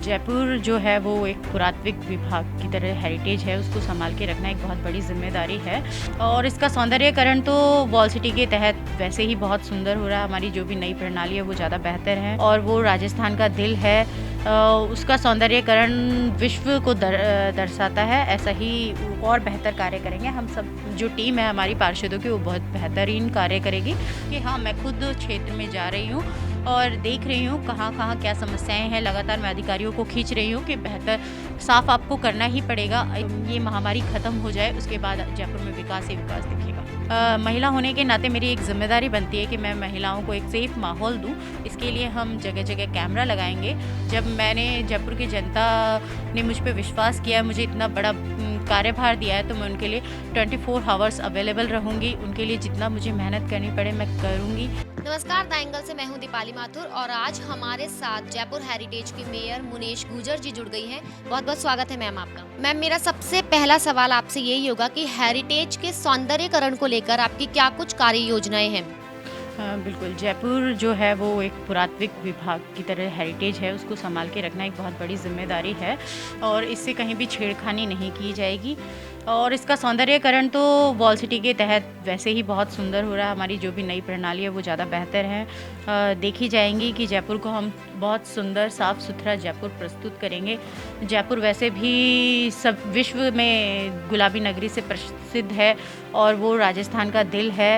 जयपुर जो है वो एक पुरातात्विक विभाग की तरह हेरिटेज है, उसको संभाल के रखना एक बहुत बड़ी ज़िम्मेदारी है। और इसका सौंदर्यीकरण तो वॉल सिटी के तहत वैसे ही बहुत सुंदर हो रहा है। हमारी जो भी नई प्रणाली है वो ज़्यादा बेहतर है और वो राजस्थान का दिल है। उसका सौंदर्यीकरण विश्व को दर्शाता है। ऐसा ही और बेहतर कार्य करेंगे हम सब। जो टीम है हमारी पार्षदों की वो बहुत बेहतरीन कार्य करेगी कि हाँ, मैं खुद क्षेत्र में जा रही हूँ और देख रही हूँ कहाँ कहाँ क्या समस्याएं हैं। लगातार मैं अधिकारियों को खींच रही हूँ कि बेहतर साफ आपको करना ही पड़ेगा। ये महामारी खत्म हो जाए उसके बाद जयपुर में विकास ही विकास दिखेगा। महिला होने के नाते मेरी एक जिम्मेदारी बनती है कि मैं महिलाओं को एक सेफ माहौल दूं। इसके लिए हम जगह जगह कैमरा लगाएंगे। जब मैंने जयपुर की जनता ने मुझ पर विश्वास किया, मुझे इतना बड़ा कार्यभार दिया है, तो मैं उनके लिए 24 आवर्स अवेलेबल रहूँगी। उनके लिए जितना मुझे मेहनत करनी पड़े मैं करूँगी। नमस्कार, द एंगल से मैं हूं दीपाली माथुर और आज हमारे साथ जयपुर हेरिटेज की मेयर मुनेश गुजर जी जुड़ गई हैं। बहुत बहुत स्वागत है मैम आपका। मैम, मेरा सबसे पहला सवाल आपसे यही होगा कि हेरिटेज के सौंदर्यीकरण को लेकर आपकी क्या कुछ कार्य योजनाएं हैं? बिल्कुल, जयपुर जो है वो एक पुरातात्विक विभाग की तरह हेरिटेज है, उसको संभाल के रखना एक बहुत बड़ी ज़िम्मेदारी है और इससे कहीं भी छेड़खानी नहीं की जाएगी। और इसका सौंदर्यीकरण तो वॉल सिटी के तहत वैसे ही बहुत सुंदर हो रहा है। हमारी जो भी नई प्रणाली है वो ज़्यादा बेहतर है। देखी जाएंगी कि जयपुर को हम बहुत सुंदर साफ़ सुथरा जयपुर प्रस्तुत करेंगे। जयपुर वैसे भी सब विश्व में गुलाबी नगरी से प्रसिद्ध है और वो राजस्थान का दिल है।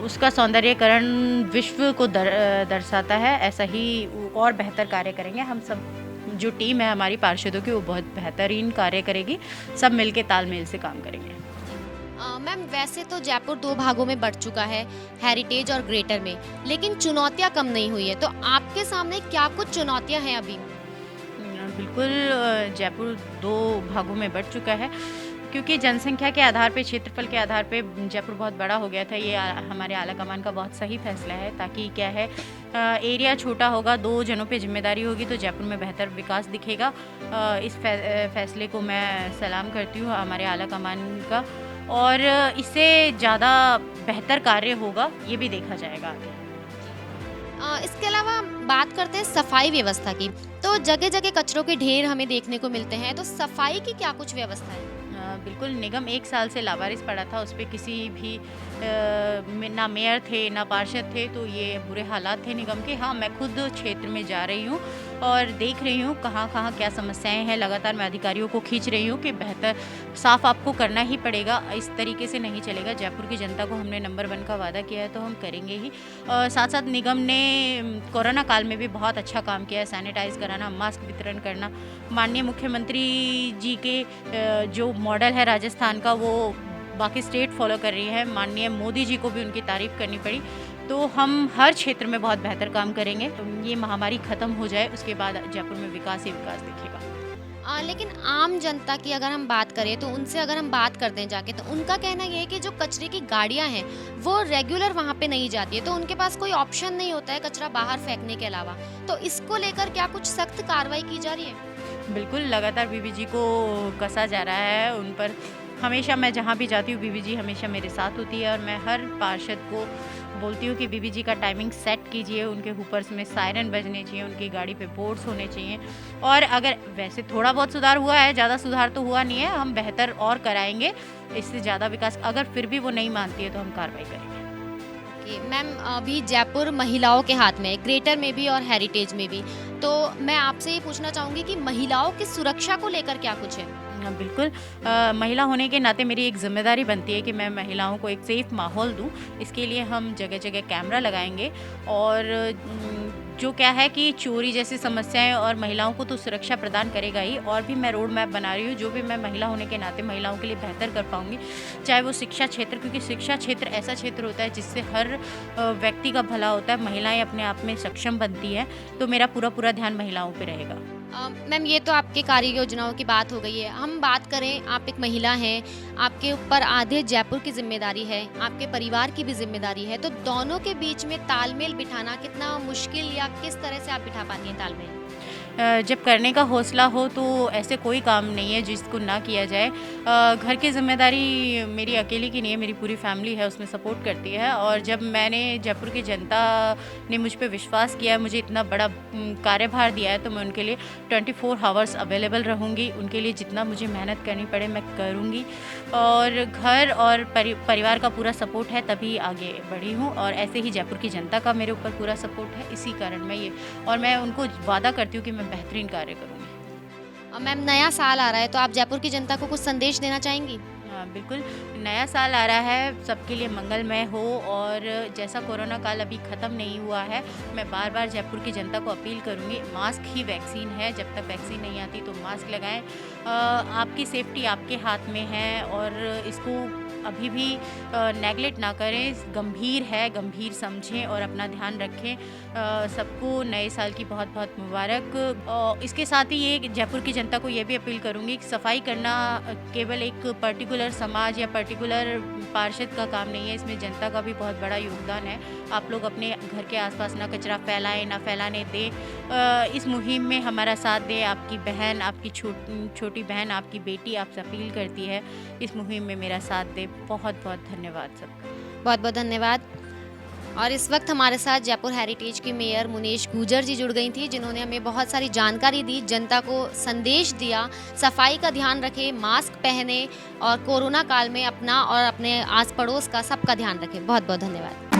उसका सौंदर्यीकरण विश्व को दर्शाता है। ऐसा ही और बेहतर कार्य करेंगे हम सब। जो टीम है हमारी पार्षदों की वो बहुत बेहतरीन कार्य करेगी। सब मिलके तालमेल से काम करेंगे। मैम, वैसे तो जयपुर दो भागों में बढ़ चुका है, हेरिटेज और ग्रेटर में, लेकिन चुनौतियां कम नहीं हुई है। तो आपके सामने क्या कुछ चुनौतियां हैं अभी? बिल्कुल, जयपुर दो भागों में बढ़ चुका है क्योंकि जनसंख्या के आधार पे, क्षेत्रफल के आधार पे जयपुर बहुत बड़ा हो गया था। ये हमारे आला कमान का बहुत सही फैसला है, ताकि क्या है, एरिया छोटा होगा, दो जनों पे जिम्मेदारी होगी तो जयपुर में बेहतर विकास दिखेगा। इस फैसले को मैं सलाम करती हूँ हमारे आला कमान का, और इससे ज़्यादा बेहतर कार्य होगा ये भी देखा जाएगा आगे। इसके अलावा बात करते हैं सफाई व्यवस्था की। तो जगह जगह कचरों के ढेर हमें देखने को मिलते हैं, तो सफाई की क्या कुछ व्यवस्था है? बिल्कुल, निगम 1 साल से लावारिस पड़ा था। उस पे किसी भी ना मेयर थे ना पार्षद थे, तो ये बुरे हालात थे निगम के। हाँ, मैं खुद क्षेत्र में जा रही हूँ और देख रही हूँ कहाँ कहाँ क्या समस्याएं हैं। लगातार मैं अधिकारियों को खींच रही हूँ कि बेहतर साफ आपको करना ही पड़ेगा। इस तरीके से नहीं चलेगा। जयपुर की जनता को हमने नंबर 1 का वादा किया है तो हम करेंगे ही। और साथ साथ निगम ने कोरोना काल में भी बहुत अच्छा काम किया है। सैनिटाइज कराना, मास्क वितरण करना। माननीय मुख्यमंत्री जी के जो मॉडल है राजस्थान का, वो बाकी स्टेट फॉलो कर रही है। माननीय मोदी जी को भी उनकी तारीफ करनी पड़ी। तो हम हर क्षेत्र में बहुत बेहतर काम करेंगे। तो ये महामारी खत्म हो जाए उसके बाद जयपुर में विकास ही विकास दिखेगा। लेकिन आम जनता की अगर हम बात करें, तो उनसे अगर हम बात करते हैं जाके, तो उनका कहना ये है कि जो कचरे की गाड़ियां हैं वो रेगुलर वहाँ पे नहीं जाती है, तो उनके पास कोई ऑप्शन नहीं होता है कचरा बाहर फेंकने के अलावा। तो इसको लेकर क्या कुछ सख्त कार्रवाई की जा रही है? बिल्कुल, लगातार बीबी जी को कसा जा रहा है। उन पर हमेशा, मैं जहाँ भी जाती हूँ बीबी जी हमेशा मेरे साथ होती है और मैं हर पार्षद को बोलती हूँ कि बीबी जी का टाइमिंग सेट कीजिए। उनके हुपर्स में सायरन बजने चाहिए, उनकी गाड़ी पे बोर्ड्स होने चाहिए। और अगर वैसे थोड़ा बहुत सुधार हुआ है, ज़्यादा सुधार तो हुआ नहीं है, हम बेहतर और कराएंगे। इससे ज़्यादा विकास अगर फिर भी वो नहीं मानती है तो हम कार्रवाई करेंगे। मैम, अभी जयपुर महिलाओं के हाथ में है, ग्रेटर में भी और हेरिटेज में भी। तो मैं आपसे ये पूछना चाहूँगी कि महिलाओं की सुरक्षा को लेकर क्या कुछ है? बिल्कुल, महिला होने के नाते मेरी एक ज़िम्मेदारी बनती है कि मैं महिलाओं को एक सेफ माहौल दूं। इसके लिए हम जगह जगह कैमरा लगाएंगे और जो क्या है कि चोरी जैसी समस्याएं, और महिलाओं को तो सुरक्षा प्रदान करेगा ही। और भी मैं रोड मैप बना रही हूँ, जो भी मैं महिला होने के नाते महिलाओं के लिए बेहतर कर पाऊँगी, चाहे वो शिक्षा क्षेत्र, क्योंकि शिक्षा क्षेत्र ऐसा क्षेत्र होता है जिससे हर व्यक्ति का भला होता है। महिलाएं अपने आप में सक्षम बनती हैं, तो मेरा पूरा ध्यान महिलाओं पर रहेगा। मैम, ये तो आपके कार्य योजनाओं की बात हो गई है। हम बात करें, आप एक महिला हैं, आपके ऊपर आधे जयपुर की जिम्मेदारी है, आपके परिवार की भी जिम्मेदारी है, तो दोनों के बीच में तालमेल बिठाना कितना मुश्किल, या किस तरह से आप बिठा पाती हैं तालमेल? जब करने का हौसला हो तो ऐसे कोई काम नहीं है जिसको ना किया जाए। घर की ज़िम्मेदारी मेरी अकेले की नहीं है, मेरी पूरी फैमिली है उसमें सपोर्ट करती है। और जब मैंने जयपुर की जनता ने मुझ पे विश्वास किया है, मुझे इतना बड़ा कार्यभार दिया है, तो मैं उनके लिए 24 हावर्स अवेलेबल रहूँगी। उनके लिए जितना मुझे मेहनत करनी पड़े मैं करूँगी, और घर और परिवार का पूरा सपोर्ट है तभी आगे बढ़ी हूँ। और ऐसे ही जयपुर की जनता का मेरे ऊपर पूरा सपोर्ट है, इसी कारण मैं उनको वादा करती हूँ कि मैं बेहतरीन कार्य करूँगी। मैम, नया साल आ रहा है तो आप जयपुर की जनता को कुछ संदेश देना चाहेंगी? हाँ, बिल्कुल, नया साल आ रहा है, सबके लिए मंगलमय हो। और जैसा कोरोना काल अभी ख़त्म नहीं हुआ है, मैं बार-बार जयपुर की जनता को अपील करूँगी, मास्क ही वैक्सीन है, जब तक वैक्सीन नहीं आती तो मास्क लगाएँ। आपकी सेफ्टी आपके हाथ में है, और इसको अभी भी नेगलेक्ट ना करें, गंभीर है, गंभीर समझें और अपना ध्यान रखें। सबको नए साल की बहुत-बहुत मुबारक। इसके साथ ही ये जयपुर की जनता को ये भी अपील करूँगी कि सफाई करना केवल एक पर्टिकुलर समाज या पर्टिकुलर पार्षद का काम नहीं है, इसमें जनता का भी बहुत बड़ा योगदान है। आप लोग अपने घर के आसपास ना कचरा फैलाएँ, ना फैलाने दें। इस मुहिम में हमारा साथ दें। आपकी बहन, आपकी छोटी बहन, आपकी बेटी आपसे अपील करती है, इस मुहिम में मेरा साथ दें। बहुत-बहुत धन्यवाद सबका। बहुत-बहुत धन्यवाद। और इस वक्त हमारे साथ जयपुर हेरिटेज की मेयर मुनीश गुर्जर जी जुड़ गई थी, जिन्होंने हमें बहुत सारी जानकारी दी, जनता को संदेश दिया, सफाई का ध्यान रखें, मास्क पहने और कोरोना काल में अपना और अपने आस पड़ोस का सबका ध्यान रखें। बहुत-बहुत धन्यवाद।